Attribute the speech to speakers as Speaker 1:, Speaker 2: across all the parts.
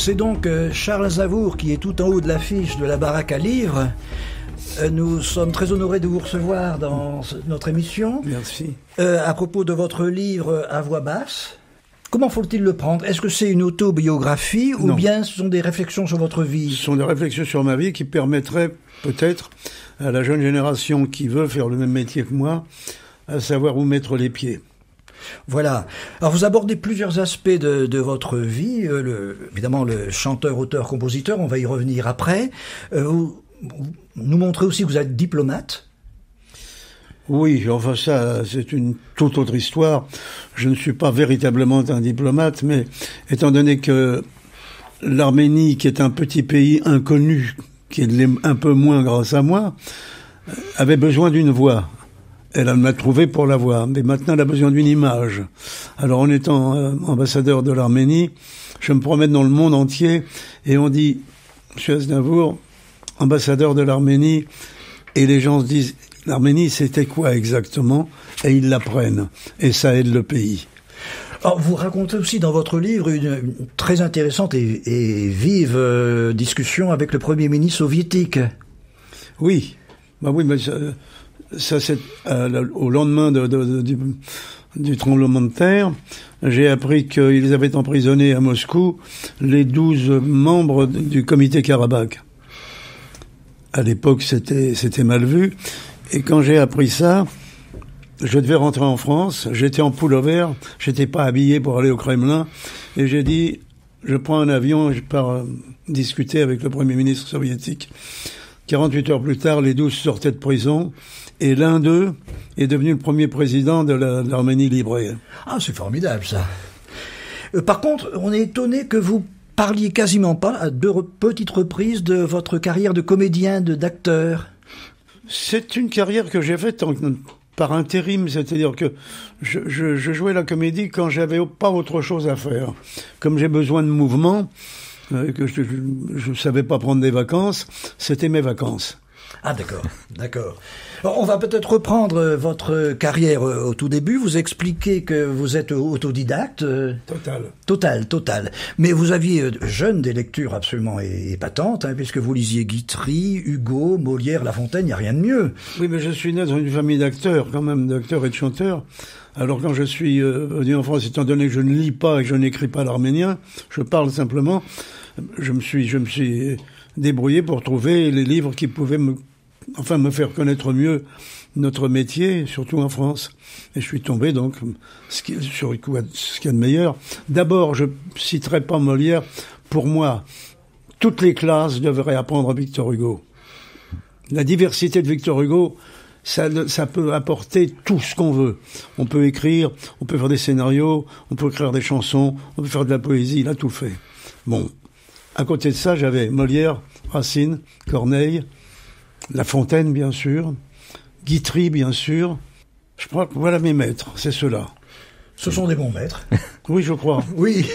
Speaker 1: C'est donc Charles Aznavour qui est tout en haut de l'affiche de la baraque à livres. Nous sommes très honorés de vous recevoir dans notre émission.
Speaker 2: Merci.
Speaker 1: À propos de votre livre à voix basse, comment faut-il le prendre? Est-ce que c'est une autobiographie ou bien ce sont des réflexions sur votre vie?
Speaker 2: Ce sont des réflexions sur ma vie qui permettraient peut-être à la jeune génération qui veut faire le même métier que moi, à savoir où mettre les pieds.
Speaker 1: Voilà. Alors vous abordez plusieurs aspects de votre vie. Évidemment, le chanteur, auteur, compositeur, on va y revenir après. Vous nous montrez aussi que vous êtes diplomate.
Speaker 2: Oui, enfin ça, c'est une toute autre histoire. Je ne suis pas véritablement un diplomate, mais étant donné que l'Arménie, qui est un petit pays inconnu, qui l'est un peu moins grâce à moi, avait besoin d'une voix. Elle m'a trouvé pour la voix, mais maintenant elle a besoin d'une image. Alors en étant ambassadeur de l'Arménie, je me promène dans le monde entier et on dit « Monsieur Aznavour, ambassadeur de l'Arménie », et les gens se disent « L'Arménie, c'était quoi exactement ?» Et ils l'apprennent, et ça aide le pays.
Speaker 1: Alors, vous racontez aussi dans votre livre une très intéressante et vive discussion avec le Premier ministre soviétique.
Speaker 2: Oui, bah oui, mais ça c'est au lendemain du tremblement de terre. J'ai appris qu'ils avaient emprisonné à Moscou les 12 membres du comité Karabakh. À l'époque, c'était mal vu. Et quand j'ai appris ça, je devais rentrer en France. J'étais en pullover, j'étais pas habillé pour aller au Kremlin. Et j'ai dit, je prends un avion et je pars discuter avec le Premier ministre soviétique. 48 heures plus tard, les 12 sortaient de prison. Et l'un d'eux est devenu le premier président de l'Arménie libre.
Speaker 1: Ah, c'est formidable, ça. Par contre, on est étonné que vous parliez quasiment pas, à 2 petites reprises, de votre carrière de comédien, d'acteur.
Speaker 2: C'est une carrière que j'ai faite par intérim, c'est-à-dire que je jouais la comédie quand j'avais pas autre chose à faire. Comme j'ai besoin de mouvement, que je savais pas prendre des vacances, c'était mes vacances.
Speaker 1: Ah d'accord, d'accord. Alors, on va peut-être reprendre votre carrière au tout début. Vous expliquez que vous êtes autodidacte. Total. Mais vous aviez jeune des lectures absolument épatantes, puisque vous lisiez Guitry, Hugo, Molière, La Fontaine, il n'y a rien de mieux.
Speaker 2: Oui, mais je suis né dans une famille d'acteurs, quand même, d'acteurs et de chanteurs. Alors quand je suis venu en France, étant donné que je ne lis pas et que je n'écris pas l'arménien, je parle simplement, je me suis débrouillé pour trouver les livres qui pouvaient me faire connaître mieux notre métier, surtout en France. Et je suis tombé donc sur ce qu'il y a de meilleur. D'abord, je citerai pas Molière. Pour moi, toutes les classes devraient apprendre Victor Hugo. La diversité de Victor Hugo, ça peut apporter tout ce qu'on veut. On peut écrire, on peut faire des scénarios, on peut écrire des chansons, on peut faire de la poésie, il a tout fait. Bon, à côté de ça, j'avais Molière, Racine, Corneille, La Fontaine, bien sûr, Guitry, bien sûr. Je crois que voilà mes maîtres, c'est ceux-là.
Speaker 1: Ce sont des bons maîtres.
Speaker 2: Oui, je crois.
Speaker 1: Oui.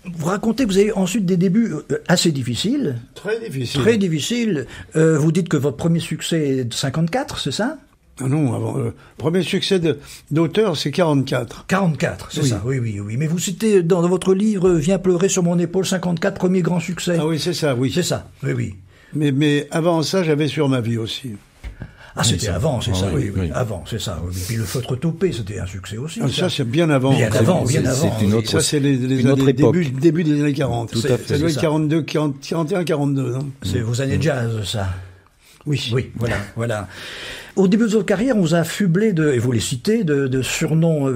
Speaker 1: Vous racontez que vous avez ensuite des débuts assez difficiles.
Speaker 2: Très difficiles.
Speaker 1: Très difficiles. Vous dites que votre premier succès est de 54, c'est ça?
Speaker 2: Ah non, avant, premier succès d'auteur, c'est 44.
Speaker 1: 44, c'est ça, oui. Mais vous citez dans votre livre « Viens pleurer sur mon épaule » 54, premier grand succès.
Speaker 2: Ah oui, c'est ça, oui.
Speaker 1: C'est ça, oui.
Speaker 2: Mais avant ça, j'avais Sur ma vie aussi.
Speaker 1: Ah, c'était avant, c'est ça, oui.
Speaker 2: Avant,
Speaker 1: c'est ça. Oui. Puis Le Feutre Topé, c'était un succès aussi.
Speaker 2: Ça, c'est bien avant.
Speaker 1: Bien avant.
Speaker 2: C'est une autre, ça, c'est les années, début des années 40.
Speaker 3: Tout à fait.
Speaker 2: Ça doit être 41, 42, non?
Speaker 1: C'est vos années jazz, ça.
Speaker 2: Oui,
Speaker 1: voilà. Au début de votre carrière, on vous a affublé et vous les citez, de surnoms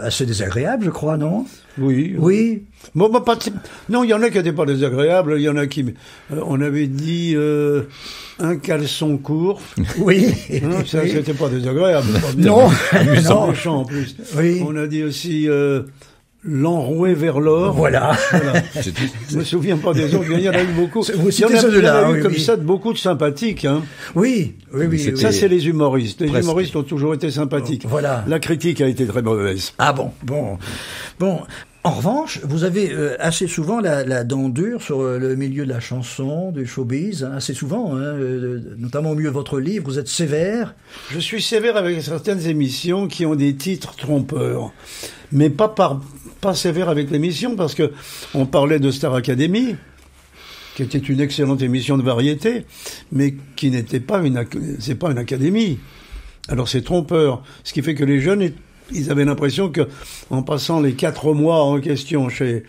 Speaker 1: assez désagréables, je crois, non?
Speaker 2: Oui. Bon, non, il y en a qui n'étaient pas désagréables, il y en a qui... on avait dit un caleçon court.
Speaker 1: Oui.
Speaker 2: Non, ça, c'était pas désagréable.
Speaker 1: Non.
Speaker 2: Non. Méchant, en plus.
Speaker 1: Oui.
Speaker 2: On a dit aussi... l'enroué vers l'or.
Speaker 1: Voilà.
Speaker 2: Je me souviens pas des autres, il y en a eu beaucoup.
Speaker 1: Vous citez ceux-là,
Speaker 2: comme ça, beaucoup de sympathiques. Hein.
Speaker 1: Oui.
Speaker 2: Ça, c'est les humoristes. Les humoristes ont toujours été sympathiques.
Speaker 1: Voilà.
Speaker 2: La critique a été très mauvaise.
Speaker 1: Ah bon. En revanche, vous avez assez souvent la dent dure sur le milieu de la chanson, du showbiz, hein, assez souvent, hein, notamment au milieu de votre livre, vous êtes sévère.
Speaker 2: Je suis sévère avec certaines émissions qui ont des titres trompeurs, mais pas sévère avec l'émission, parce que on parlait de Star Academy, qui était une excellente émission de variété, mais qui n'était pas c'est pas une académie. Alors c'est trompeur, ce qui fait que les jeunes, ils avaient l'impression que, en passant les 4 mois en question chez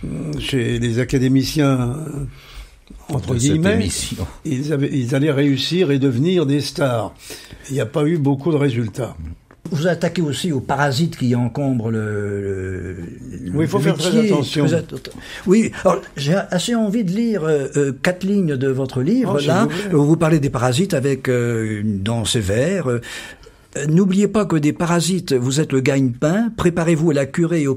Speaker 2: les académiciens, entre guillemets, ils allaient réussir et devenir des stars. Il n'y a pas eu beaucoup de résultats.
Speaker 1: Vous attaquez aussi aux parasites qui encombrent
Speaker 2: oui, il faut faire très attention.
Speaker 1: Oui, alors j'ai assez envie de lire 4 lignes de votre livre, là, où vous parlez des parasites avec une dent sévère. N'oubliez pas que des parasites, vous êtes le gagne-pain, préparez-vous à la curer et au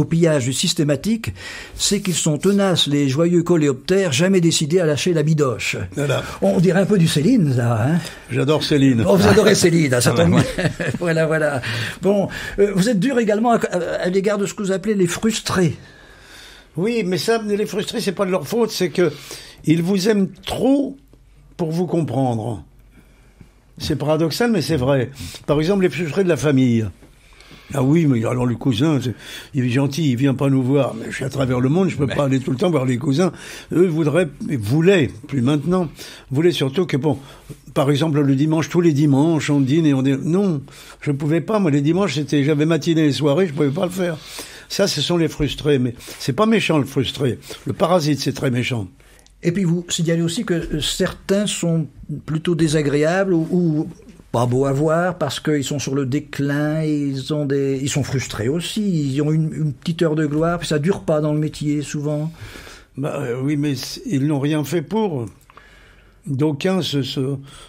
Speaker 1: pillage systématique, c'est qu'ils sont tenaces, les joyeux coléoptères, jamais décidés à lâcher la bidoche.
Speaker 2: Voilà.
Speaker 1: On dirait un peu du Céline, là, hein.
Speaker 2: J'adore Céline.
Speaker 1: Oh, vous adorez Céline, ça tombe bien. Voilà. Bon, vous êtes dur également à l'égard de ce que vous appelez les frustrés.
Speaker 2: Oui, mais ça, les frustrés, c'est pas de leur faute, c'est que ils vous aiment trop pour vous comprendre. C'est paradoxal, mais c'est vrai. Par exemple, les frustrés de la famille. Ah oui, mais alors le cousin, il est gentil, il vient pas nous voir. Mais je suis à travers le monde, je peux pas aller tout le temps voir les cousins. Eux voulaient, plus maintenant, voulaient surtout que, bon, par exemple, le dimanche, tous les dimanches, on dîne et on dit, non, je pouvais pas, moi, les dimanches, j'avais matinée et soirée, je pouvais pas le faire. Ça, ce sont les frustrés, mais c'est pas méchant, le frustré. Le parasite, c'est très méchant.
Speaker 1: Et puis vous signalez aussi que certains sont plutôt désagréables ou pas beaux à voir parce qu'ils sont sur le déclin, ils sont frustrés aussi, ils ont une petite heure de gloire, puis ça dure pas dans le métier souvent.
Speaker 2: Oui, mais ils n'ont rien fait pour. D'aucuns se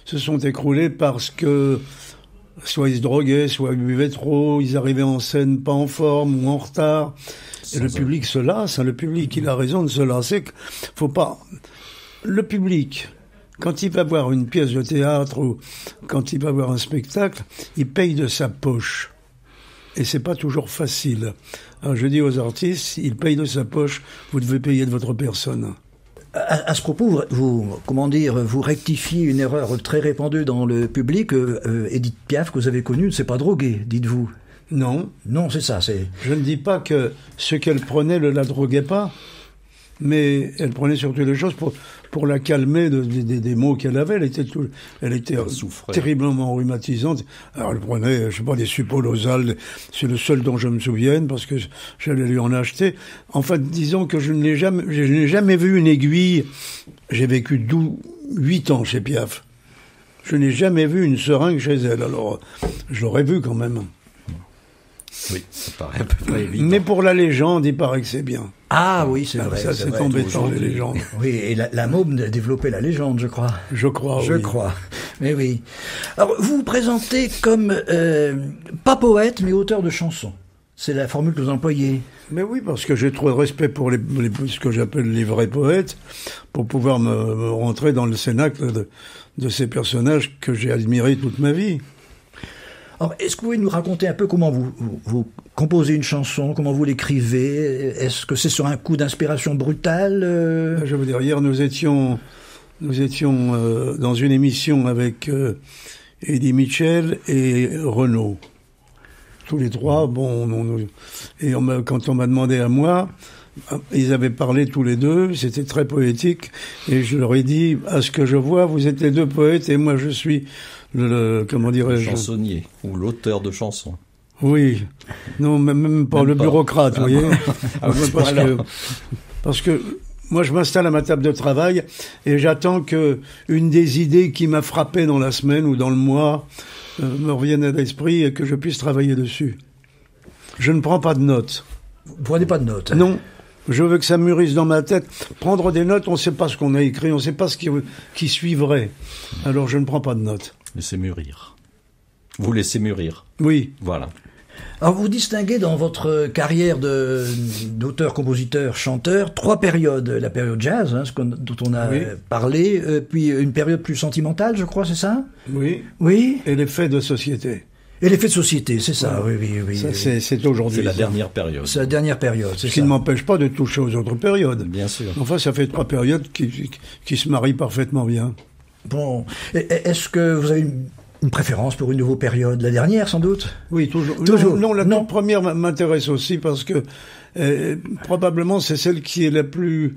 Speaker 2: sont écroulés parce que soit ils se droguaient, soit ils buvaient trop, ils arrivaient en scène pas en forme ou en retard. Et le public se lasse, le public, il a raison de se lasser. Faut pas. Le public, quand il va voir une pièce de théâtre ou quand il va voir un spectacle, il paye de sa poche. Et c'est pas toujours facile. Alors je dis aux artistes, il paye de sa poche, vous devez payer de votre personne.
Speaker 1: À ce propos, vous rectifiez une erreur très répandue dans le public. Édith Piaf, que vous avez connue, ne s'est pas droguée, dites-vous.
Speaker 2: Non.
Speaker 1: Non, c'est ça.
Speaker 2: Je ne dis pas que ce qu'elle prenait ne la droguait pas, mais elle prenait surtout des choses pour la calmer des maux qu'elle avait. Elle était terriblement rhumatisante. Alors elle prenait, je sais pas, des supolosal, c'est le seul dont je me souvienne, parce que j'allais lui en acheter. En fait, disons que je n'ai jamais vu une aiguille. J'ai vécu 8 ans chez Piaf. Je n'ai jamais vu une seringue chez elle, alors je l'aurais vu quand même.
Speaker 3: Oui, ça paraît à peu près évident.
Speaker 2: Mais pour la légende, il paraît que c'est bien.
Speaker 1: Ah oui, c'est vrai.
Speaker 2: Ça, c'est embêtant, les légendes.
Speaker 1: Oui, et la môme a développé la légende, je crois.
Speaker 2: Je crois.
Speaker 1: Mais oui. Alors, vous vous présentez comme, pas poète, mais auteur de chansons. C'est la formule que vous employez.
Speaker 2: Mais oui, parce que j'ai trop de respect pour ce que j'appelle les vrais poètes, pour pouvoir me rentrer dans le cénacle de ces personnages que j'ai admirés toute ma vie.
Speaker 1: Alors, est-ce que vous pouvez nous raconter un peu comment vous composez une chanson, comment vous l'écrivez? Est-ce que c'est sur un coup d'inspiration brutale?
Speaker 2: Je veux dire, hier nous étions dans une émission avec Eddie Mitchell et Renaud. Tous les trois, quand on m'a demandé à moi, ils avaient parlé tous les deux, c'était très poétique, et je leur ai dit, à ce que je vois, vous êtes les deux poètes, et moi je suis comment dirais-je,
Speaker 3: le chansonnier, ou l'auteur de chansons.
Speaker 2: Oui. Non, même pas, le bureaucrate, vous voyez. Parce que moi, je m'installe à ma table de travail et j'attends que une des idées qui m'a frappé dans la semaine ou dans le mois me revienne à l'esprit et que je puisse travailler dessus. Je ne prends pas de notes.
Speaker 1: Vous prenez pas de notes?
Speaker 2: Non. Je veux que ça mûrisse dans ma tête. Prendre des notes, on ne sait pas ce qu'on a écrit, on ne sait pas ce qui suivrait. Alors je ne prends pas de notes.
Speaker 3: Laissez mûrir. Vous laissez mûrir.
Speaker 2: Oui.
Speaker 3: Voilà.
Speaker 1: Alors vous distinguez dans votre carrière d'auteur, compositeur, chanteur, 3 périodes. La période jazz, dont on a parlé, puis une période plus sentimentale, je crois, c'est ça?
Speaker 2: Oui.
Speaker 1: Oui.
Speaker 2: Et les faits de société.
Speaker 1: Et l'effet de société, c'est ça, oui.
Speaker 2: Ça, c'est aujourd'hui.
Speaker 3: C'est la dernière période.
Speaker 1: C'est la dernière période, c'est ça.
Speaker 2: Ce qui ne m'empêche pas de toucher aux autres périodes.
Speaker 3: Bien sûr.
Speaker 2: Enfin, ça fait 3 périodes qui se marient parfaitement bien.
Speaker 1: Bon, est-ce que vous avez une préférence pour une nouvelle période? La dernière, sans doute?
Speaker 2: Oui, toujours. Non, la toute première m'intéresse aussi parce que probablement c'est celle qui est la plus,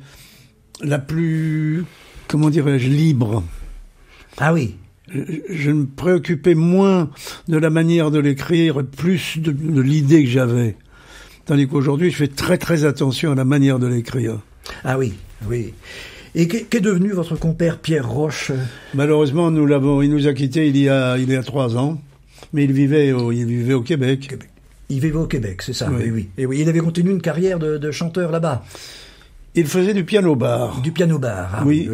Speaker 2: comment dirais-je, libre.
Speaker 1: Ah oui.
Speaker 2: Je me préoccupais moins de la manière de l'écrire, plus de l'idée que j'avais. Tandis qu'aujourd'hui, je fais très très attention à la manière de l'écrire.
Speaker 1: Ah oui. Et qu'est devenu votre compère Pierre Roche?
Speaker 2: Malheureusement, il nous a quittés il y a 3 ans, mais il vivait au Québec.
Speaker 1: Il vivait au Québec, c'est ça,
Speaker 2: oui.
Speaker 1: Et oui, il avait continué une carrière de chanteur là-bas.
Speaker 2: Il faisait du piano-bar.
Speaker 1: Du piano-bar, ah, oui.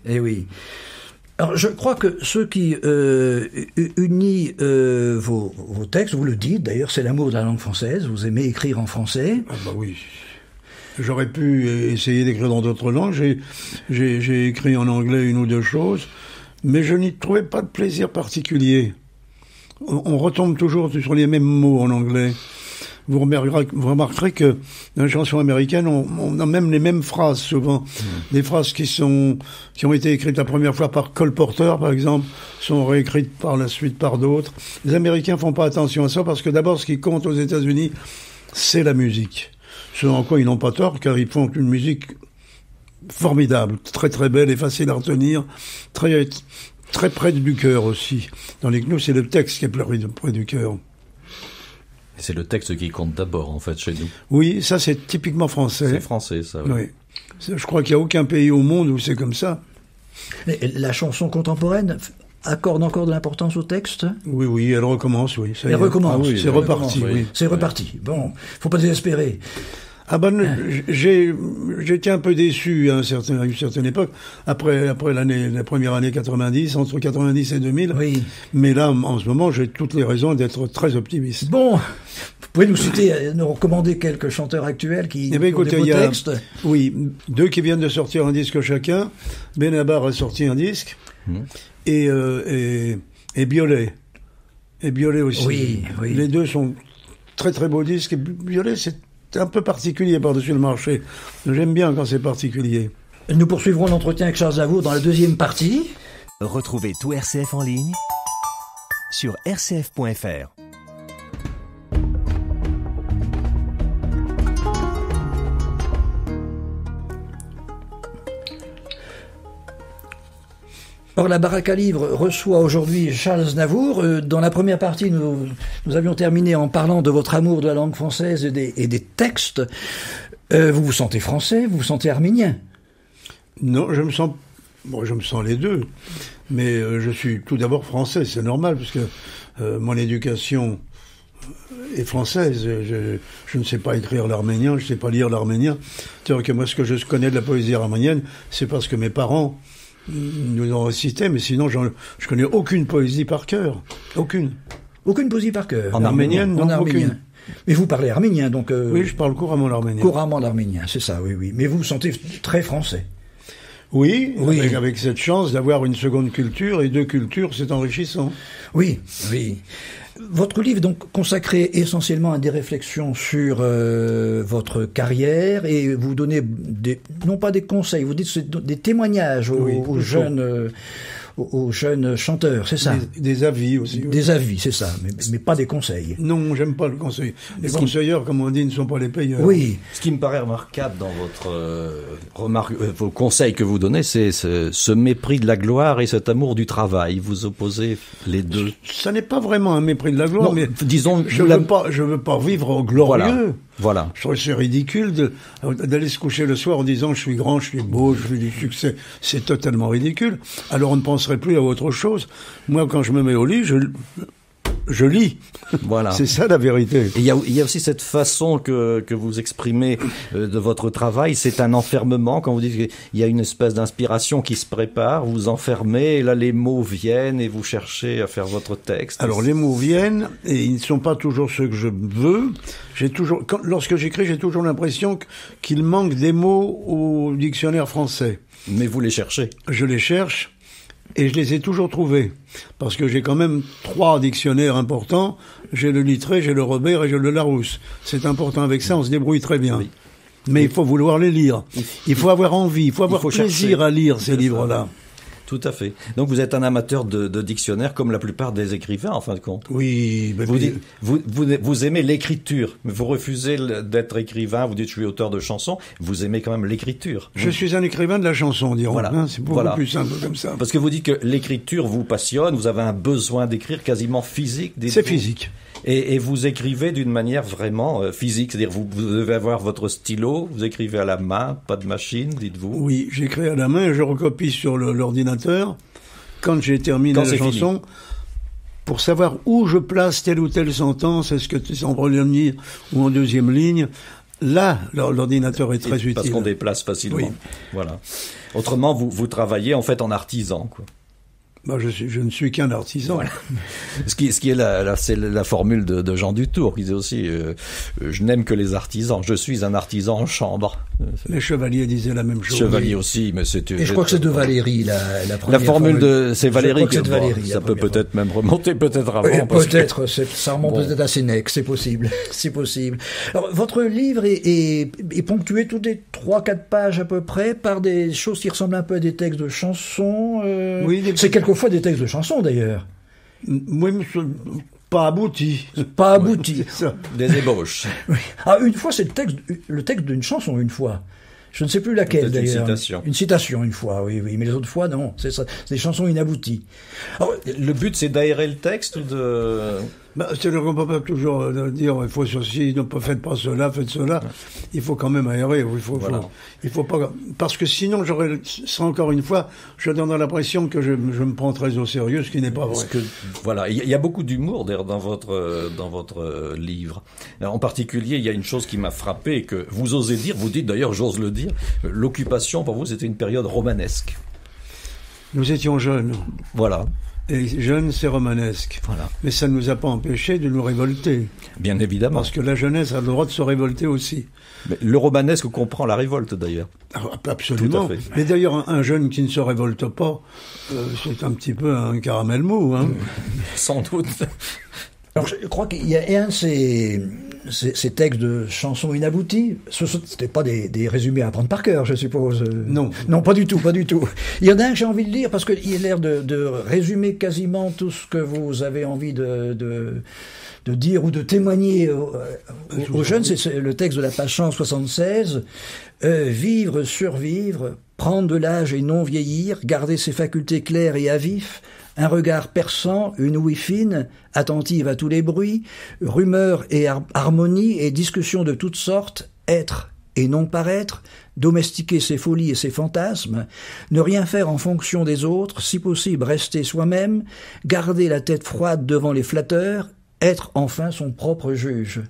Speaker 1: Et oui. Alors, je crois que ce qui unit vos textes, vous le dites, d'ailleurs, c'est l'amour de la langue française. Vous aimez écrire en français.
Speaker 2: Ah bah oui. J'aurais pu essayer d'écrire dans d'autres langues. J'ai écrit en anglais 1 ou 2 choses, mais je n'y trouvais pas de plaisir particulier. On retombe toujours sur les mêmes mots en anglais. Vous remarquerez que dans les chansons américaines, on a même les mêmes phrases souvent. Des phrases qui ont été écrites la première fois par Cole Porter, par exemple, sont réécrites par la suite par d'autres. Les Américains font pas attention à ça parce que d'abord, ce qui compte aux États-Unis, c'est la musique. Ce en quoi ils n'ont pas tort, car ils font une musique formidable, très très belle et facile à retenir, très très près du cœur aussi. Tandis que nous, c'est le texte qui est près du cœur.
Speaker 3: C'est le texte qui compte d'abord, en fait, chez nous.
Speaker 2: Oui, ça c'est typiquement français.
Speaker 3: C'est français, ça.
Speaker 2: Oui. Je crois qu'il n'y a aucun pays au monde où c'est comme ça.
Speaker 1: Et la chanson contemporaine accorde encore de l'importance au texte?
Speaker 2: Oui, elle recommence, oui.
Speaker 1: Elle recommence.
Speaker 2: C'est reparti, oui.
Speaker 1: C'est reparti. Bon, faut pas désespérer.
Speaker 2: Ah ben, j'étais un peu déçu à une certaine époque, après la première année 90, entre 90 et 2000.
Speaker 1: Oui.
Speaker 2: Mais là, en ce moment, j'ai toutes les raisons d'être très optimiste.
Speaker 1: Bon, vous pouvez nous recommander quelques chanteurs actuels qui ont des beaux textes?
Speaker 2: Oui, 2 qui viennent de sortir un disque chacun. Benabar a sorti un disque. Et Biolay. Et Biolay aussi.
Speaker 1: Oui.
Speaker 2: Les 2 sont très très beaux disques. Et Biolay, c'est un peu particulier par-dessus le marché. J'aime bien quand c'est particulier.
Speaker 1: Nous poursuivrons l'entretien avec Charles Aznavour dans la deuxième partie.
Speaker 4: Retrouvez tout RCF en ligne sur rcf.fr.
Speaker 1: Or, la Baraque à Livres reçoit aujourd'hui Charles Aznavour. Dans la première partie, nous avions terminé en parlant de votre amour de la langue française et des textes. Vous vous sentez français? Vous vous sentez arménien?
Speaker 2: Non, je me sens les deux. Mais je suis tout d'abord français, c'est normal, parce que mon éducation est française. Je ne sais pas écrire l'arménien, je ne sais pas lire l'arménien. C'est-à-dire que moi, ce que je connais de la poésie arménienne, c'est parce que mes parents nous ont récité, mais sinon je connais aucune poésie par cœur. Aucune
Speaker 1: poésie par cœur.
Speaker 2: En arménienne, non, aucune.
Speaker 1: Mais vous parlez arménien, donc...
Speaker 2: Oui, je parle couramment l'arménien.
Speaker 1: Couramment l'arménien, c'est ça, oui. Mais vous vous sentez très français.
Speaker 2: Oui. Avec cette chance d'avoir une seconde culture, et 2 cultures, c'est enrichissant.
Speaker 1: Oui. Votre livre est donc consacré essentiellement à des réflexions sur votre carrière, et vous donnez non pas des conseils, vous dites des témoignages aux jeunes chanteurs, c'est ça?
Speaker 2: Des avis aussi.
Speaker 1: Des avis, c'est ça, mais pas des conseils.
Speaker 2: Non, j'aime pas le conseil. Les conseilleurs, comme on dit, ne sont pas les payeurs.
Speaker 1: Oui.
Speaker 3: Ce qui me paraît remarquable dans vos conseils que vous donnez, c'est ce mépris de la gloire et cet amour du travail. Vous opposez les deux.
Speaker 2: Ça n'est pas vraiment un mépris de la gloire, mais
Speaker 3: disons,
Speaker 2: je veux pas vivre glorieux.
Speaker 3: Voilà.
Speaker 2: Je trouve que c'est ridicule d'aller se coucher le soir en disant je suis grand, je suis beau, je fais du succès. C'est totalement ridicule. Alors on ne penserait plus à autre chose. Moi, quand je me mets au lit, je lis.
Speaker 3: Voilà.
Speaker 2: C'est ça la vérité.
Speaker 3: Et il y a aussi cette façon que vous exprimez de votre travail, c'est un enfermement. Quand vous dites qu'il y a une espèce d'inspiration qui se prépare, vous enfermez, et là les mots viennent et vous cherchez à faire votre texte.
Speaker 2: Alors les mots viennent et ils ne sont pas toujours ceux que je veux. Lorsque j'écris, j'ai toujours l'impression qu'il manque des mots au dictionnaire français.
Speaker 3: Mais vous les cherchez.
Speaker 2: Je les cherche. Et je les ai toujours trouvés. Parce que j'ai quand même 3 dictionnaires importants. J'ai le Littré, j'ai le Robert et j'ai le Larousse. C'est important. Avec ça, on se débrouille très bien. Oui. Mais il faut vouloir les lire. Il faut avoir envie, il faut avoir plaisir à lire ces livres-là.
Speaker 3: Tout à fait. Donc vous êtes un amateur de dictionnaire comme la plupart des écrivains, en fin de compte.
Speaker 2: Oui.
Speaker 3: Vous aimez l'écriture, mais vous refusez d'être écrivain, vous dites je suis auteur de chansons, vous aimez quand même l'écriture.
Speaker 2: Je suis un écrivain de la chanson, dirons.
Speaker 3: Voilà.
Speaker 2: Hein, c'est beaucoup plus simple comme ça.
Speaker 3: Parce que vous dites que l'écriture vous passionne, vous avez un besoin d'écrire quasiment physique.
Speaker 2: C'est physique.
Speaker 3: Et vous écrivez d'une manière vraiment physique, c'est-à-dire vous devez avoir votre stylo, vous écrivez à la main, pas de machine, dites-vous.
Speaker 2: Oui, j'écris à la main et je recopie sur l'ordinateur quand j'ai terminé la chanson, fini. Pour savoir où je place telle ou telle sentence, est-ce que c'est en première ligne ou en deuxième ligne. Là, l'ordinateur est très utile.
Speaker 3: Parce qu'on déplace facilement. Oui. Voilà. Autrement, vous travaillez en fait en artisan, quoi.
Speaker 2: Bah, je ne suis qu'un artisan.
Speaker 3: Voilà. Ce qui est c'est la formule de Jean Dutour, qui disait aussi je n'aime que les artisans, je suis un artisan en chambre.
Speaker 2: Les chevaliers disaient la même chose.
Speaker 3: Chevalier aussi, mais c'est...
Speaker 1: Et je crois que c'est de Valérie, la première
Speaker 3: la formule. C'est Valérie
Speaker 1: que Valérie,
Speaker 3: ça peut peut-être même remonter peut-être avant.
Speaker 1: Peut-être, ça remonte peut-être à Sénèque, c'est possible. C'est possible. Alors, votre livre est ponctué toutes les 3-4 pages à peu près par des choses qui ressemblent un peu à des textes de chansons.
Speaker 2: Oui,
Speaker 1: c'est quelquefois des textes de chansons d'ailleurs.
Speaker 2: Oui, mais pas abouti.
Speaker 1: Pas abouti.
Speaker 3: Des ébauches.
Speaker 1: Oui. Ah, une fois, c'est le texte d'une chanson, une fois. Je ne sais plus laquelle d'ailleurs.
Speaker 3: Une citation.
Speaker 1: Une citation, une fois, oui. Mais les autres fois, non. C'est des chansons inabouties.
Speaker 3: Alors, le but, c'est d'aérer le texte ou de...
Speaker 2: C'est-à-dire qu'on ne peut pas toujours dire il faut ceci, ne faites pas cela, faites cela. Ouais. Il faut quand même aérer. Il faut pas, parce que sinon, ça encore une fois, je donne l'impression que je me prends très au sérieux, ce qui n'est pas vrai.
Speaker 3: Voilà, il y a beaucoup d'humour d'ailleurs dans votre livre. En particulier, il y a une chose qui m'a frappé et que vous osez dire, vous dites d'ailleurs, j'ose le dire, l'occupation pour vous c'était une période romanesque.
Speaker 2: Nous étions jeunes.
Speaker 3: Voilà.
Speaker 2: Et jeune, c'est romanesque.
Speaker 3: Voilà.
Speaker 2: Mais ça ne nous a pas empêchés de nous révolter.
Speaker 3: Bien évidemment.
Speaker 2: Parce que la jeunesse a le droit de se révolter aussi.
Speaker 3: Mais le romanesque comprend la révolte, d'ailleurs.
Speaker 2: Absolument.
Speaker 3: Tout à fait.
Speaker 2: Mais d'ailleurs, un jeune qui ne se révolte pas, c'est un petit peu un caramel mou. Hein.
Speaker 3: Sans doute.
Speaker 1: Alors, je crois qu'il y a un de ces textes de chansons inabouties. C'était pas des résumés à apprendre par cœur, je suppose.
Speaker 2: Non.
Speaker 1: Non, pas du tout, pas du tout. Il y en a un que j'ai envie de lire parce qu'il a l'air de résumer quasiment tout ce que vous avez envie de dire ou de témoigner aux jeunes. C'est le texte de la page 176. Vivre, survivre, prendre de l'âge et non vieillir, garder ses facultés claires et à vif, un regard perçant, une ouïe fine, attentive à tous les bruits, rumeurs et harmonie et discussions de toutes sortes, être et non paraître, domestiquer ses folies et ses fantasmes, ne rien faire en fonction des autres, si possible rester soi-même, garder la tête froide devant les flatteurs, être enfin son propre juge.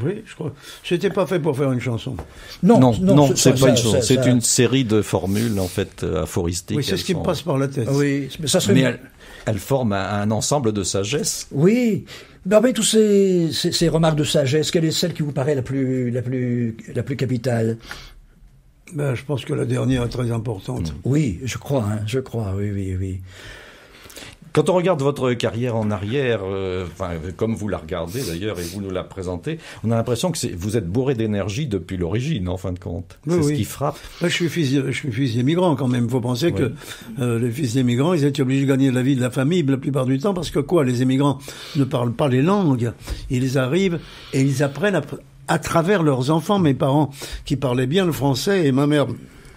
Speaker 2: Oui, je crois. C'était pas fait pour faire une chanson.
Speaker 3: Non, c'est pas une chanson. C'est une série de formules, en fait, aphoristiques.
Speaker 2: Oui, c'est ce qui me passe par la tête.
Speaker 1: Oui, mais ça serait...
Speaker 3: Mais elle forme un ensemble de sagesse.
Speaker 1: Oui. Parmi tous ces remarques de sagesse, quelle est celle qui vous paraît la plus capitale?
Speaker 2: Je pense que la dernière est très importante.
Speaker 1: Oui, je crois, oui.
Speaker 3: Quand on regarde votre carrière en arrière, comme vous la regardez d'ailleurs et vous nous la présentez, on a l'impression que vous êtes bourré d'énergie depuis l'origine, en fin de compte. C'est ce qui frappe.
Speaker 2: Je suis fils d'émigrants quand même. Il faut penser que les fils d'émigrants, ils étaient obligés de gagner la vie de la famille la plupart du temps parce que les émigrants ne parlent pas les langues. Ils arrivent et ils apprennent à travers leurs enfants. Mes parents qui parlaient bien le français et ma mère,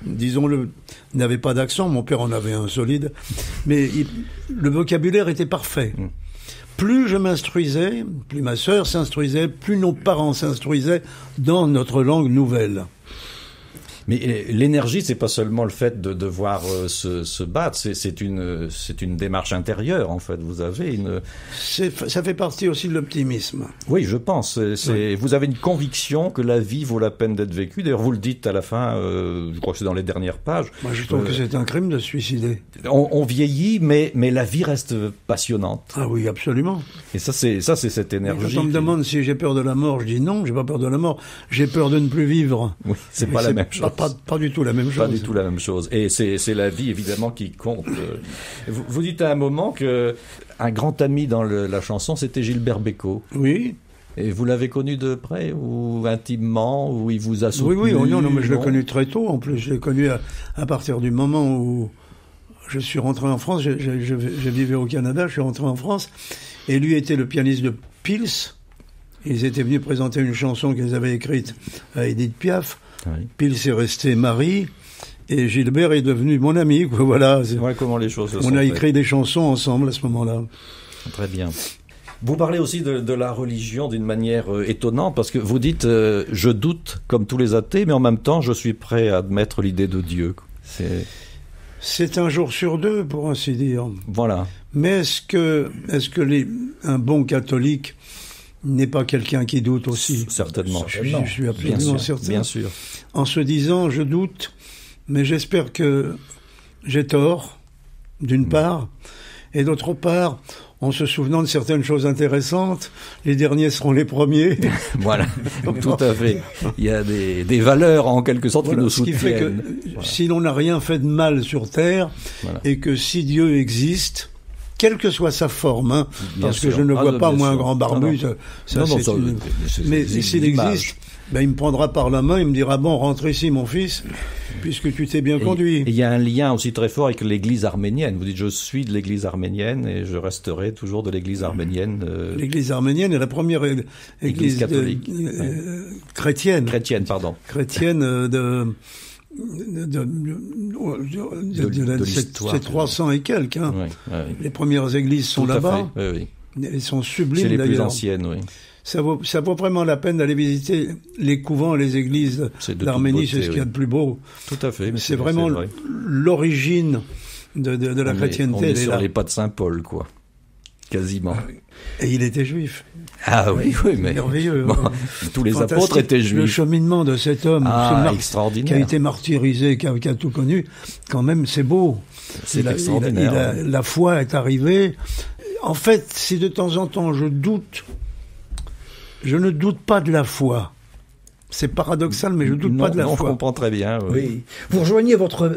Speaker 2: disons-le, n'avait pas d'accent, mon père en avait un solide, mais le vocabulaire était parfait. Plus je m'instruisais, plus ma sœur s'instruisait, plus nos parents s'instruisaient dans notre langue nouvelle.
Speaker 3: Mais l'énergie, c'est pas seulement le fait de devoir se battre, c'est une démarche intérieure en fait. Vous avez
Speaker 2: ça fait partie aussi de l'optimisme.
Speaker 3: Oui, je pense. Vous avez une conviction que la vie vaut la peine d'être vécue. D'ailleurs, vous le dites à la fin. Je crois que c'est dans les dernières pages.
Speaker 2: Moi, je trouve que c'est un crime de se suicider.
Speaker 3: On vieillit, mais la vie reste passionnante.
Speaker 2: Ah oui, absolument.
Speaker 3: Et ça, c'est cette énergie.
Speaker 2: Quand on me demande si j'ai peur de la mort, je dis non, j'ai pas peur de la mort. J'ai peur de ne plus vivre.
Speaker 3: Oui, c'est pas la même chose.
Speaker 2: pas du tout la même chose.
Speaker 3: Pas du tout la même chose. Et c'est la vie, évidemment, qui compte. Vous dites à un moment que un grand ami dans la chanson, c'était Gilbert Bécaud.
Speaker 2: Oui.
Speaker 3: Et vous l'avez connu de près ou intimement, ou il vous a soutenu?
Speaker 2: Oui, non, mais je l'ai connu très tôt. En plus, je l'ai connu à partir du moment où je suis rentré en France. Je vivais au Canada, je suis rentré en France. Et lui était le pianiste de Pils. Ils étaient venus présenter une chanson qu'ils avaient écrite à Edith Piaf. Oui. Pils est resté mari. Et Gilbert est devenu mon ami, quoi. Voilà.
Speaker 3: Ouais, comment les choses se sont
Speaker 2: On a écrit des chansons ensemble à ce moment-là.
Speaker 3: Très bien. Vous parlez aussi de la religion d'une manière étonnante, parce que vous dites je doute comme tous les athées, mais en même temps je suis prêt à admettre l'idée de Dieu.
Speaker 2: C'est un jour sur deux, pour ainsi dire.
Speaker 3: Voilà.
Speaker 2: Mais est-ce que un bon catholique n'est pas quelqu'un qui doute aussi?
Speaker 3: Certainement.
Speaker 2: Je suis absolument certain.
Speaker 3: Bien sûr.
Speaker 2: En se disant je doute, mais j'espère que j'ai tort, d'une part, et d'autre part, en se souvenant de certaines choses intéressantes, les derniers seront les premiers.
Speaker 3: Voilà, tout à fait. Il y a des valeurs en quelque sorte qui nous soutiennent.
Speaker 2: Ce qui fait que si l'on n'a rien fait de mal sur Terre, et que si Dieu existe, quelle que soit sa forme, parce que je ne vois pas moi un grand barbu, mais s'il existe, il me prendra par la main, il me dira bon, rentre ici mon fils, puisque tu t'es bien conduit.
Speaker 3: Il y a un lien aussi très fort avec l'église arménienne. Vous dites je suis de l'église arménienne et je resterai toujours de l'église arménienne.
Speaker 2: L'église arménienne est la première église
Speaker 3: catholique.
Speaker 2: Chrétienne.
Speaker 3: Chrétienne
Speaker 2: de l'histoire. C'est 300 et quelques. Hein.
Speaker 3: Oui.
Speaker 2: Les premières églises sont là-bas.
Speaker 3: Oui.
Speaker 2: Elles sont sublimes
Speaker 3: d'ailleurs. C'est les
Speaker 2: plus
Speaker 3: anciennes, oui.
Speaker 2: Ça vaut vraiment la peine d'aller visiter les couvents et les églises d'Arménie, c'est ce qu'il y a de plus beau.
Speaker 3: Tout à fait.
Speaker 2: C'est vraiment l'origine de la chrétienté.
Speaker 3: On est sur les pas de Saint-Paul, quoi. Quasiment.
Speaker 2: Et il était juif.
Speaker 3: Ah oui, mais...
Speaker 2: Merveilleux.
Speaker 3: Bon, tous les apôtres étaient juifs.
Speaker 2: Le cheminement de cet homme
Speaker 3: extraordinaire.
Speaker 2: Qui a été martyrisé, qui a tout connu, quand même, c'est beau.
Speaker 3: C'est extraordinaire.
Speaker 2: La foi est arrivée. En fait, si de temps en temps je doute, je ne doute pas de la foi. C'est paradoxal, mais je ne doute pas de la foi.
Speaker 3: On comprend très bien.
Speaker 1: Oui. Vous rejoignez votre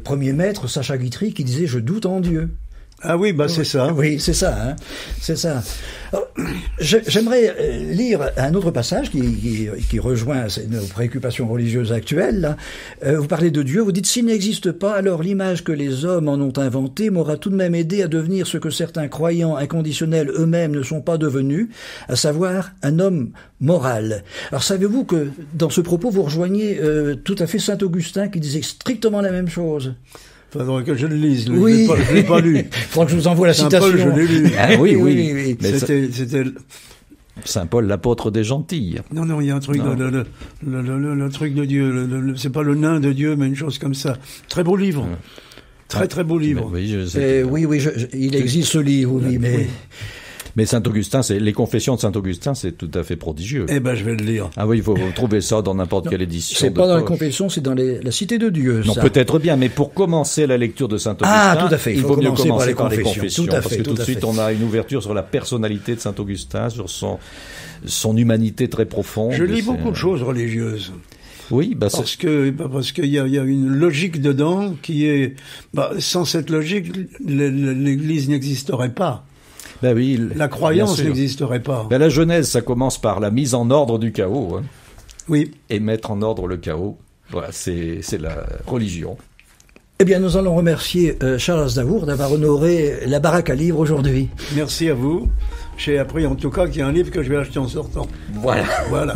Speaker 1: premier maître, Sacha Guitry, qui disait « Je doute en Dieu ».
Speaker 2: Ah oui, c'est ça.
Speaker 1: Oui, c'est ça. Hein. C'est ça. Alors, j'aimerais lire un autre passage qui rejoint nos préoccupations religieuses actuelles. Là. Vous parlez de Dieu, vous dites « S'il n'existe pas, alors l'image que les hommes en ont inventée m'aura tout de même aidé à devenir ce que certains croyants inconditionnels eux-mêmes ne sont pas devenus, à savoir un homme moral. » Alors savez-vous que dans ce propos, vous rejoignez tout à fait Saint-Augustin qui disait strictement la même chose?
Speaker 2: Faudrait que je le lise.
Speaker 1: Oui.
Speaker 2: Je l'ai pas lu.
Speaker 1: Il faudra que je vous envoie la citation.
Speaker 2: Saint-Paul, je l'ai lu.
Speaker 3: Ah, oui.
Speaker 2: C'était
Speaker 3: Saint-Paul, l'apôtre des gentils.
Speaker 2: Non, il y a un truc, le truc de Dieu. C'est pas le nain de Dieu, mais une chose comme ça. Très beau livre. Très beau livre.
Speaker 3: Oui,
Speaker 1: il existe ce livre, mais...
Speaker 3: Mais Saint-Augustin, les confessions de Saint-Augustin, c'est tout à fait prodigieux.
Speaker 2: Eh ben, je vais le lire.
Speaker 3: Ah oui, il faut trouver ça dans n'importe quelle édition.
Speaker 1: C'est pas dans les confessions, c'est dans la Cité de Dieu.
Speaker 3: Non, peut-être bien, mais pour commencer la lecture de Saint-Augustin,
Speaker 1: tout à fait.
Speaker 3: Il vaut mieux commencer par les confessions.
Speaker 1: Tout à fait,
Speaker 3: parce que tout de suite, on a une ouverture sur la personnalité de Saint-Augustin, sur son humanité très profonde.
Speaker 2: Je lis beaucoup de choses religieuses.
Speaker 3: Oui,
Speaker 2: parce qu'il y a une logique dedans qui est, sans cette logique, l'Église n'existerait pas.
Speaker 3: Ben oui,
Speaker 2: la croyance n'existerait pas.
Speaker 3: Ben la Genèse, ça commence par la mise en ordre du chaos. Hein.
Speaker 2: Oui.
Speaker 3: Et mettre en ordre le chaos, voilà, c'est la religion.
Speaker 1: Eh bien, nous allons remercier Charles Aznavour d'avoir honoré la baraque à livres aujourd'hui.
Speaker 2: Merci à vous. J'ai appris en tout cas qu'il y a un livre que je vais acheter en sortant.
Speaker 3: Voilà.